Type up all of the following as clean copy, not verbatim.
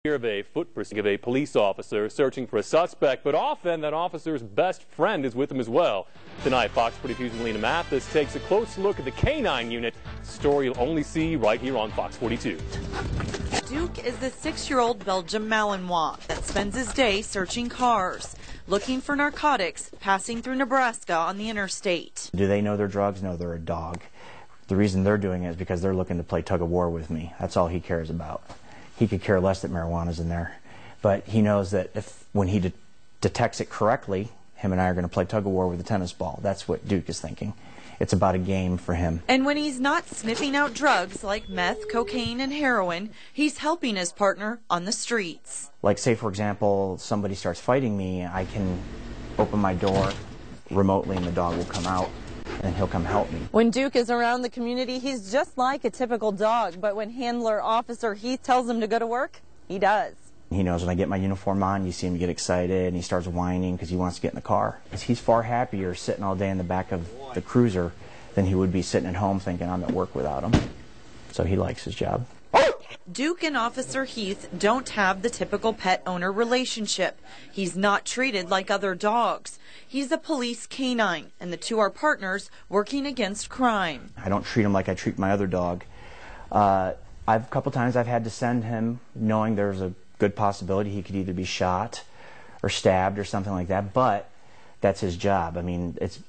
Of a foot pursuit of a police officer searching for a suspect, but often that officer's best friend is with him as well. Tonight, Fox 42's Melina Mathis takes a close look at the K-9 unit, a story you'll only see right here on Fox 42. Duke is the 6-year-old Belgian Malinois that spends his day searching cars, looking for narcotics passing through Nebraska on the interstate. Do they know their drugs? No, they're a dog. The reason they're doing it is because they're looking to play tug of war with me. That's all he cares about. He could care less that marijuana's in there, but he knows that when he detects it correctly, him and I are going to play tug of war with a tennis ball. That's what Duke is thinking. It's about a game for him. And when he's not sniffing out drugs like meth, cocaine, and heroin, he's helping his partner on the streets. Like, say, for example, somebody starts fighting me, I can open my door remotely and the dog will come out and he'll come help me. When Duke is around the community, he's just like a typical dog, but when handler Officer Heath tells him to go to work, he does. He knows when I get my uniform on, you see him get excited and he starts whining because he wants to get in the car. He's far happier sitting all day in the back of the cruiser than he would be sitting at home thinking I'm at work without him. So he likes his job. Duke and Officer Heath don't have the typical pet-owner relationship. He's not treated like other dogs. He's a police canine, and the two are partners working against crime. I don't treat him like I treat my other dog. A couple times I've had to send him knowing there's a good possibility he could either be shot or stabbed or something like that, but that's his job. I mean, it's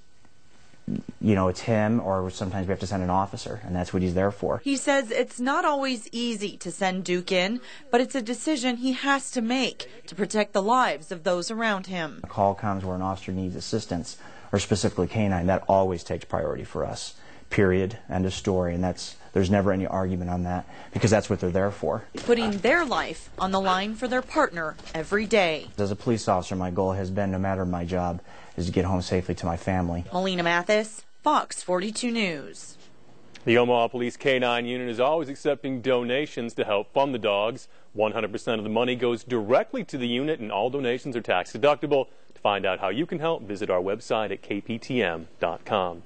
him, or sometimes we have to send an officer, and that's what he's there for. He says it's not always easy to send Duke in, but it's a decision he has to make to protect the lives of those around him. A call comes where an officer needs assistance, or specifically canine, that always takes priority for us. Period. End of story. And there's never any argument on that, because that's what they're there for. Putting their life on the line for their partner every day. As a police officer, my goal has been, no matter my job, is to get home safely to my family. Melina Mathis, Fox 42 News. The Omaha Police K-9 unit is always accepting donations to help fund the dogs. 100% of the money goes directly to the unit, and all donations are tax deductible. To find out how you can help, visit our website at kptm.com.